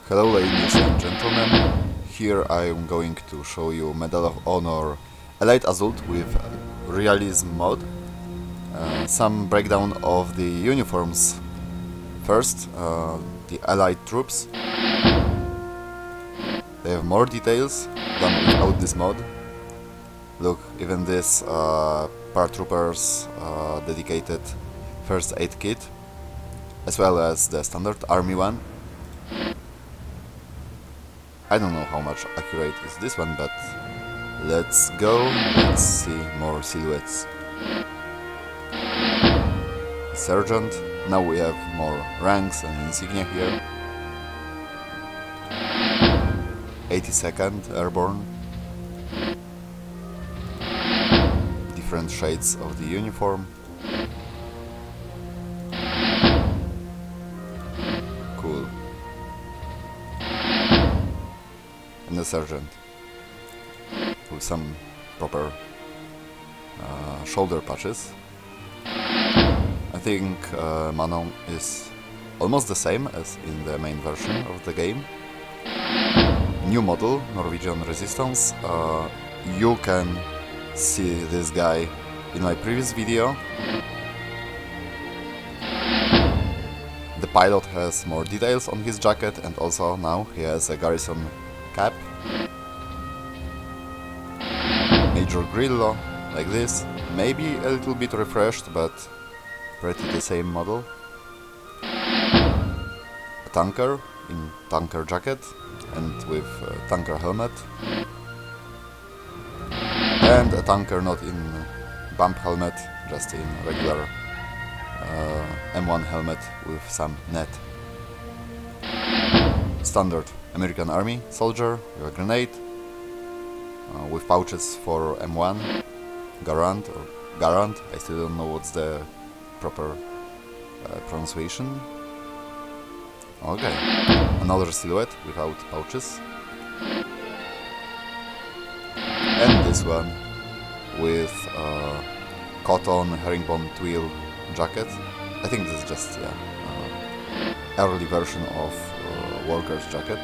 Hello ladies and gentlemen, here I am going to show you Medal of Honor Allied Assault with Realism mod. Some breakdown of the uniforms. First, the Allied troops. They have more details than without this mod. Look, even this paratroopers dedicated first aid kit, as well as the standard army one. I don't know how much accurate is this one, but let's go, let's see more silhouettes. Sergeant, now we have more ranks and insignia here. 82nd Airborne. Different shades of the uniform. Cool. And the sergeant with some proper shoulder patches. I think Manon is almost the same as in the main version of the game. New model, Norwegian Resistance. You can see this guy in my previous video. The pilot has more details on his jacket, and also now he has a garrison cap. Major Grillo, like this, maybe a little bit refreshed, but pretty the same model. A tanker in tanker jacket and with tanker helmet. And a tanker not in bump helmet, just in regular M1 helmet with some net. Standard American Army soldier with a grenade, with pouches for M1, Garand, I still don't know what's the proper pronunciation. Okay, another silhouette without pouches. And this one with cotton herringbone twill jacket. I think this is just early version of worker's jacket.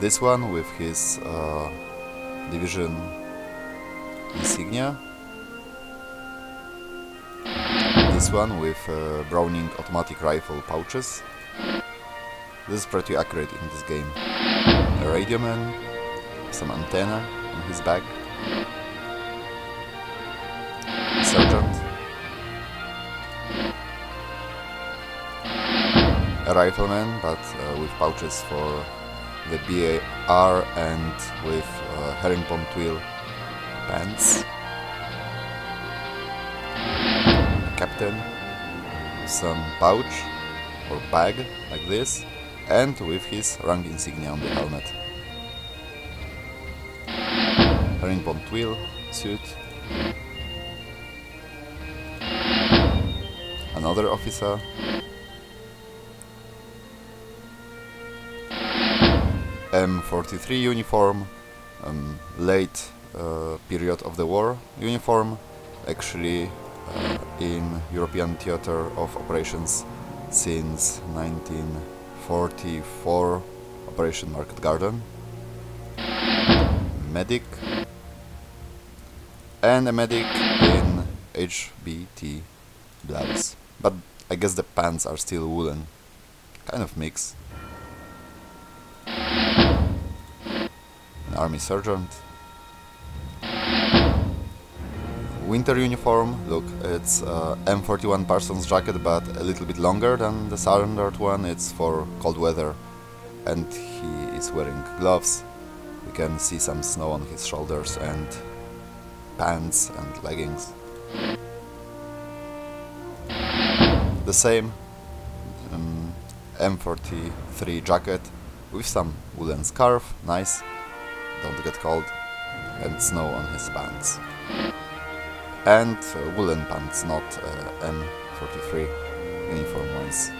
This one with his division insignia. This one with Browning automatic rifle pouches. This is pretty accurate in this game. A radio man, some antenna on his back. A sergeant. A rifleman, but with pouches for the BAR and with herringbone twill pants. A captain, some pouch or bag like this, and with his rank insignia on the helmet. Herringbone twill suit. Another officer. M43 uniform, late period of the war uniform, actually in European theater of operations since 1944, Operation Market Garden. Medic, and a medic in HBT blouse, but I guess the pants are still woolen, kind of mix. An army sergeant. Winter uniform, look, it's M41 Parsons jacket, but a little bit longer than the standard one. It's for cold weather, and he is wearing gloves. We can see some snow on his shoulders, and pants and leggings. The same M43 jacket with some woolen scarf, nice, don't get cold, and snow on his pants. And woolen pants, not M43 uniform ones.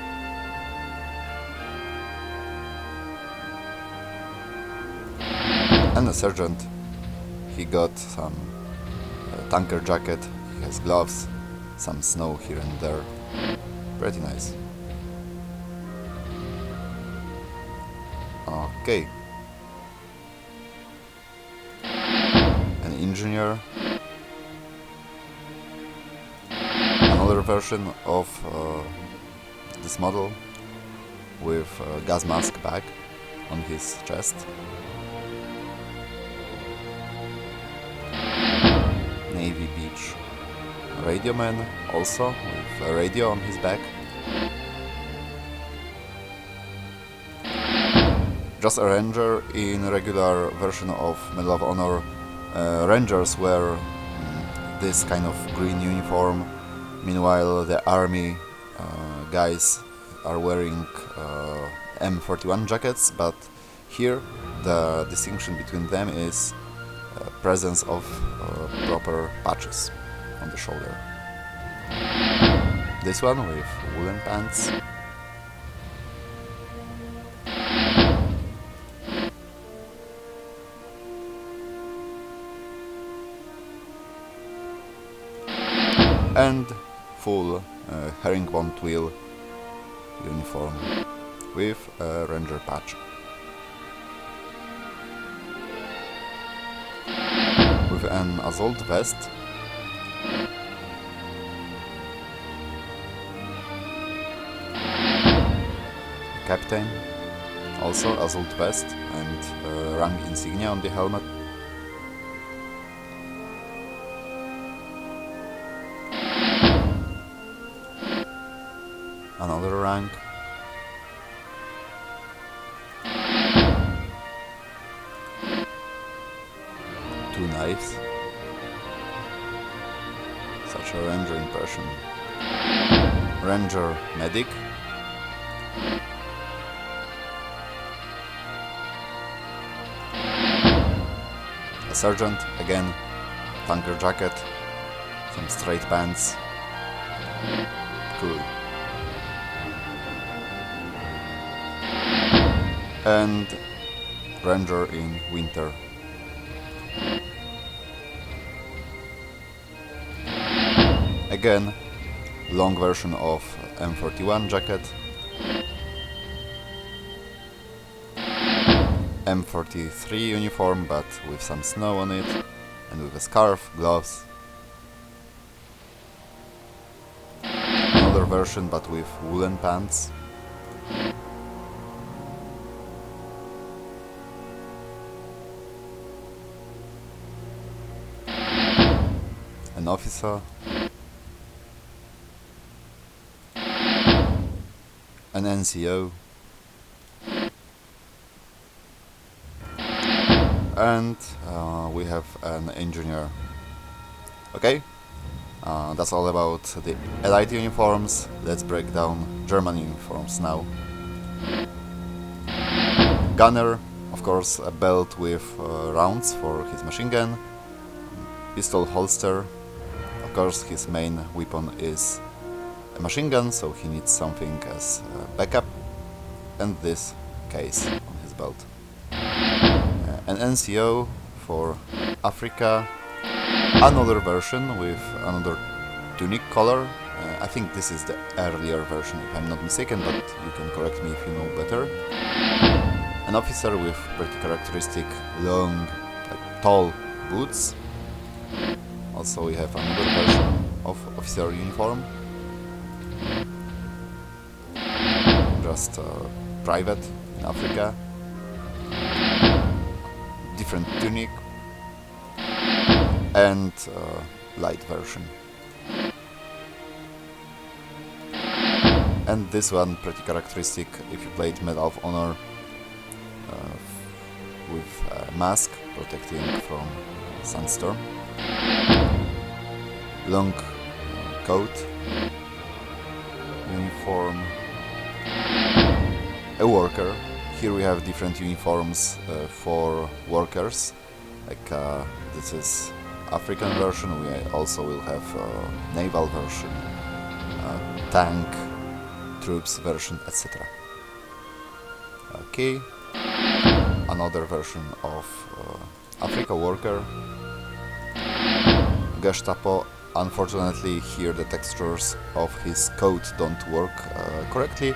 And the sergeant, he got some tanker jacket, he has gloves, some snow here and there, pretty nice. Okay. An engineer. Another version of this model with a gas mask bag on his chest. Navy Beach radio man, also with a radio on his back. Just a ranger. In regular version of Medal of Honor, rangers wear this kind of green uniform. Meanwhile, the army guys are wearing M41 jackets, but here the distinction between them is presence of proper patches on the shoulder. This one with woolen pants. And full herringbone twill uniform with a ranger patch. With an assault vest. Captain, also assault vest and rank insignia on the helmet. Another rank. Two knives. Such a ranger impression. Ranger medic. A sergeant, again, tanker jacket, some straight pants. Cool. And ranger in winter. Again, long version of M41 jacket. M43 uniform, but with some snow on it, and with a scarf, gloves. Another version, but with woolen pants. An officer. An NCO. And we have an engineer. Okay, that's all about the Allied uniforms. Let's break down German uniforms now. Gunner, of course, a belt with rounds for his machine gun, pistol holster. Of course, his main weapon is a machine gun, so he needs something as backup, and this case on his belt. An NCO for Africa, another version with another tunic color. I think this is the earlier version, if I'm not mistaken, but you can correct me if you know better. An officer with pretty characteristic long, tall boots. Also we have another version of officer uniform. Just private in Africa. Different tunic. And light version. And this one pretty characteristic if you played Medal of Honor, with a mask protecting from sandstorm. Long coat, uniform, a worker. Here we have different uniforms for workers, like this is African version. We also will have naval version, tank, troops version, etc. Okay, another version of Africa worker, Gestapo. Unfortunately, here the textures of his coat don't work correctly.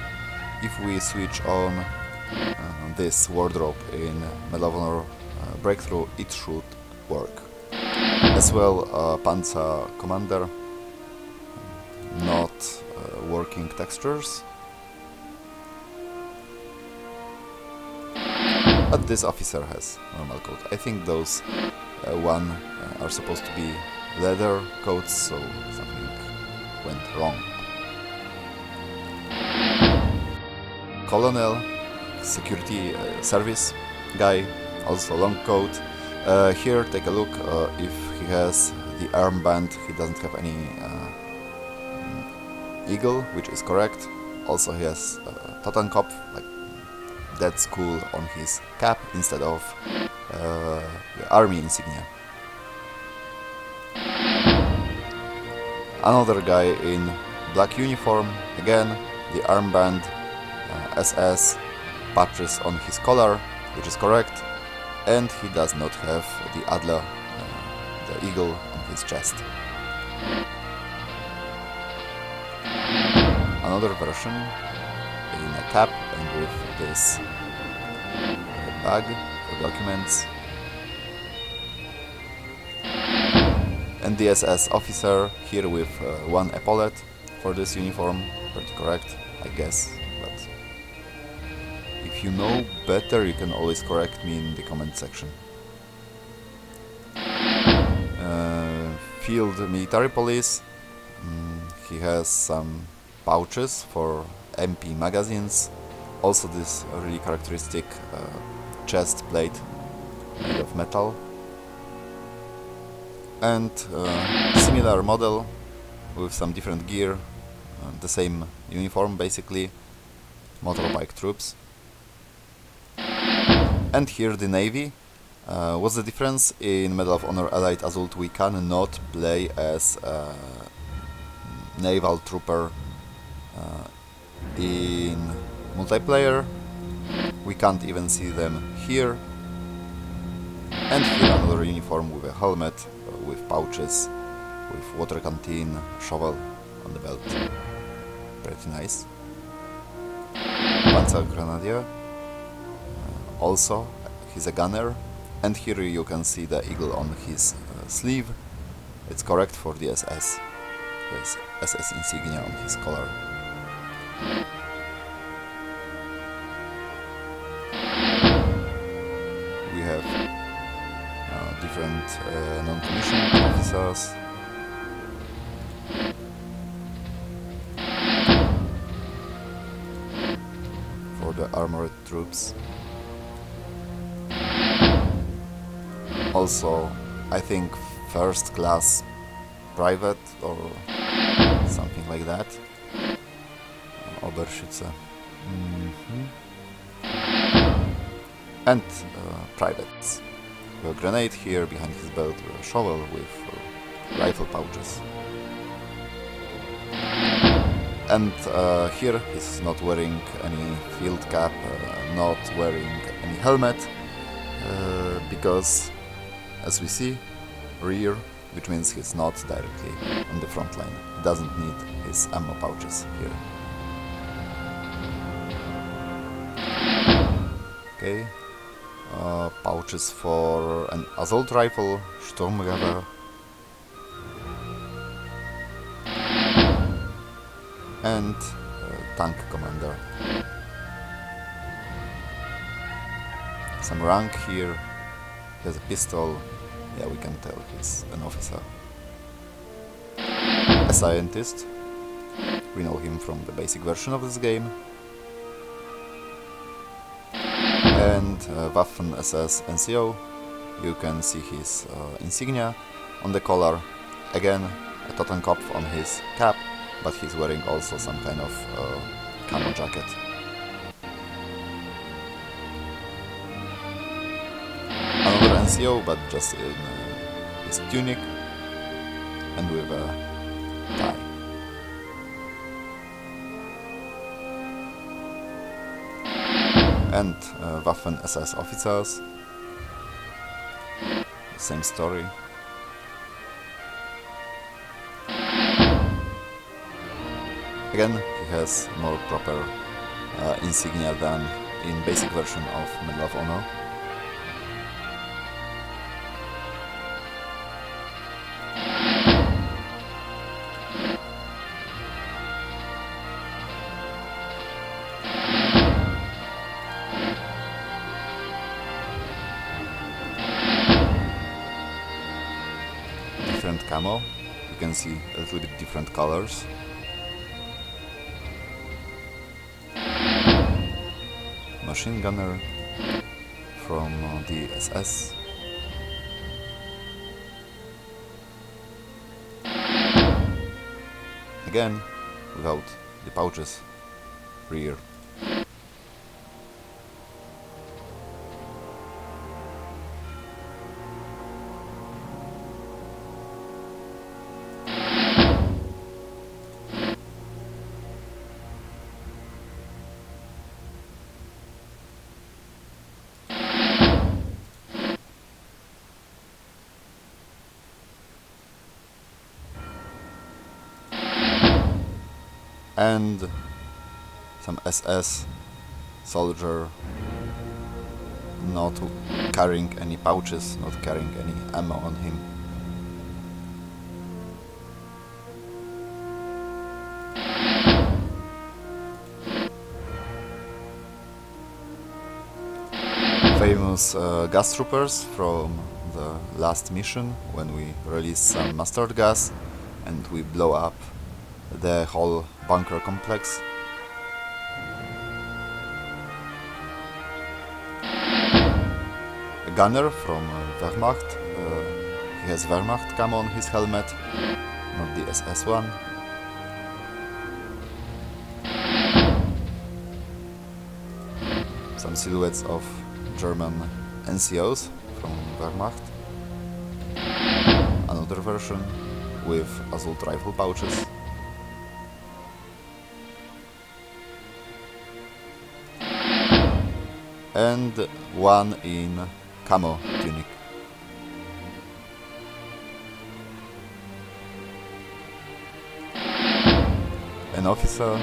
If we switch on this wardrobe in Medal of Honor Breakthrough, it should work. As well, Panzer Commander, not working textures. But this officer has normal coat. I think those one are supposed to be leather coats, so something went wrong. Colonel, security service guy, also long coat. Here, take a look. If he has the armband, he doesn't have any eagle, which is correct. Also, he has Totenkopf, like that's cool, on his cap instead of the army insignia. Another guy in black uniform, again the armband, SS, patches on his collar, which is correct, and he does not have the Adler, the eagle, on his chest. Another version in a cap and with this bag for documents. And the SS officer here with one epaulet for this uniform, pretty correct, I guess, but if you know better, you can always correct me in the comment section. Field military police, he has some pouches for MP magazines, also this really characteristic chest plate made of metal, and similar model with some different gear, the same uniform basically, motorbike troops. And here the Navy. What's the difference? In Medal of Honor Allied Assault we cannot play as a naval trooper in multiplayer. We can't even see them here. And here another uniform with a helmet, with pouches, with water canteen, shovel on the belt. Pretty nice. Panzer Grenadier. Also, he's a gunner. And here you can see the eagle on his sleeve. It's correct for the SS. There's SS insignia on his collar. We have different non-commissioned officers. For the armored troops. Also, I think first class private or something like that. Oberschütze. And privates. A grenade here behind his belt, with a shovel with rifle pouches. And here he's not wearing any field cap, not wearing any helmet, because, as we see, rear, which means he's not directly on the front line. He doesn't need his ammo pouches here. Okay, pouches for an assault rifle, Sturmgewehr, and tank commander. Some rank here. He has a pistol. Yeah, we can tell he's an officer. A scientist. We know him from the basic version of this game. And Waffen SS NCO. You can see his insignia on the collar. Again, a Totenkopf on his cap, but he's wearing also some kind of camo jacket. Another NCO, but just in his tunic and with a tie. And Waffen SS officers. Same story. Again, he has more proper insignia than in basic version of Medal of Honor. Different camo, you can see a little bit different colors. Machine gunner from the SS. Again, without the pouches, rear. And some SS soldier not carrying any pouches, not carrying any ammo on him. Famous gas troopers from the last mission, when we released some mustard gas and we blow up the whole bunker complex. A gunner from Wehrmacht. He has Wehrmacht camo on his helmet, not the SS one. Some silhouettes of German NCOs from Wehrmacht. Another version with assault rifle pouches. And one in camo tunic. An officer.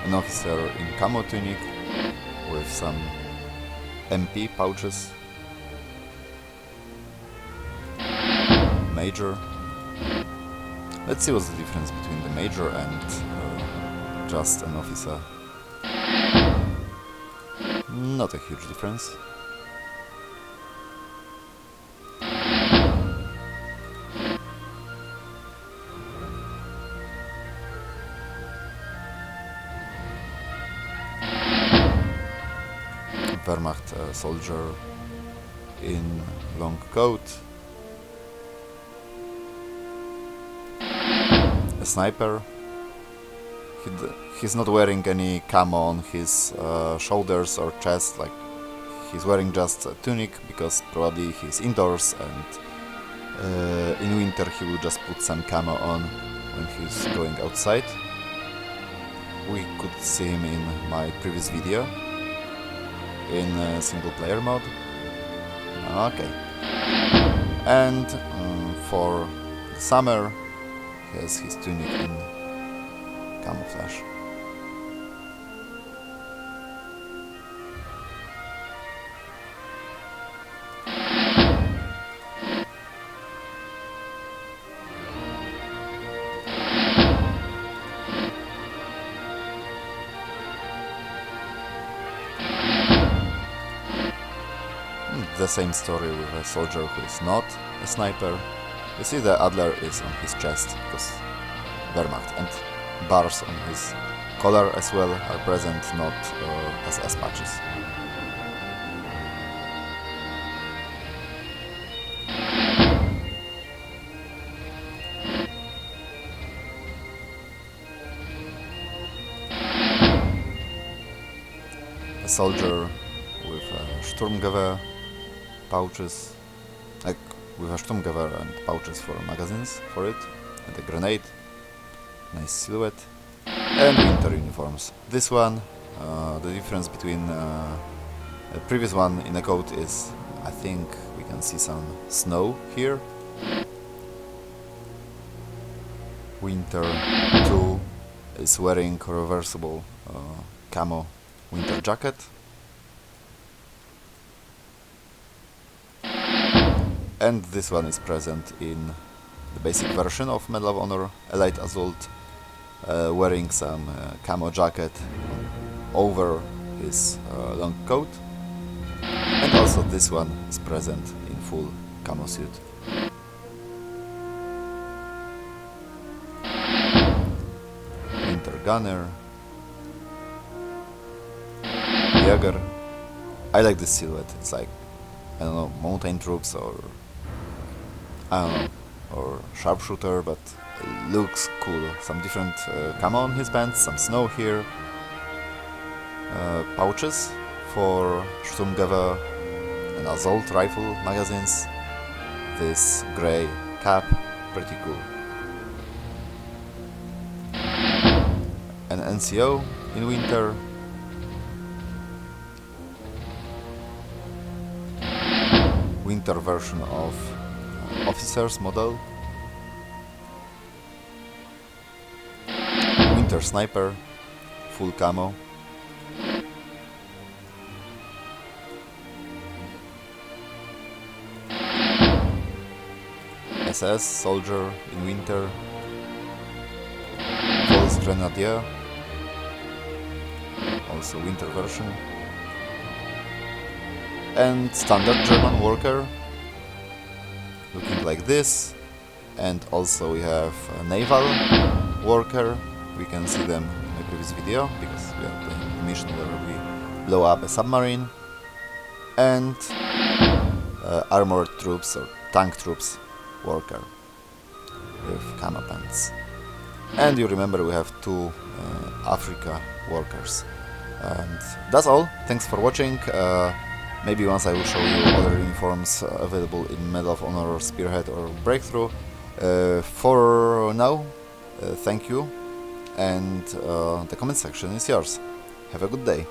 An officer in camo tunic with some MP pouches. Major. Let's see what's the difference between the major and just an officer. Not a huge difference. Wehrmacht soldier in long coat. A sniper. He's not wearing any camo on his shoulders or chest, like he's wearing just a tunic because probably he's indoors and in winter he will just put some camo on when he's going outside. We could see him in my previous video in single player mode. Okay. And for the summer he has his tunic in camouflage. The same story with a soldier who is not a sniper. You see the Adler is on his chest because Wehrmacht, and bars on his collar as well are present, not as patches. A soldier with a Sturmgewehr pouches, like with a Sturmgewehr and pouches for magazines for it, and a grenade. Nice silhouette. And winter uniforms. This one, the difference between the previous one in the coat is, I think we can see some snow here. Winter 2 is wearing reversible camo winter jacket. And this one is present in the basic version of Medal of Honor Allied Assault, wearing some camo jacket over his long coat. And also this one is present in full camo suit. Winter Gunner, Jäger. I like this silhouette. It's like, I don't know, mountain troops or I don't know, or sharpshooter, but it looks cool. Some different camo on his pants, some snow here, pouches for Sturmgewehr and assault rifle magazines, this grey cap, pretty cool. An NCO in winter, winter version of officer's model, winter sniper, full camo, SS soldier in winter, false grenadier, also winter version, and standard German worker looking like this. And also we have a naval worker. We can see them in the previous video because we are playing a mission where we blow up a submarine, and armored troops or tank troops worker with camo pants. And you remember we have two Africa workers. And that's all. Thanks for watching. Maybe once I will show you other uniforms available in Medal of Honor, Spearhead or Breakthrough. For now, thank you, and the comment section is yours. Have a good day.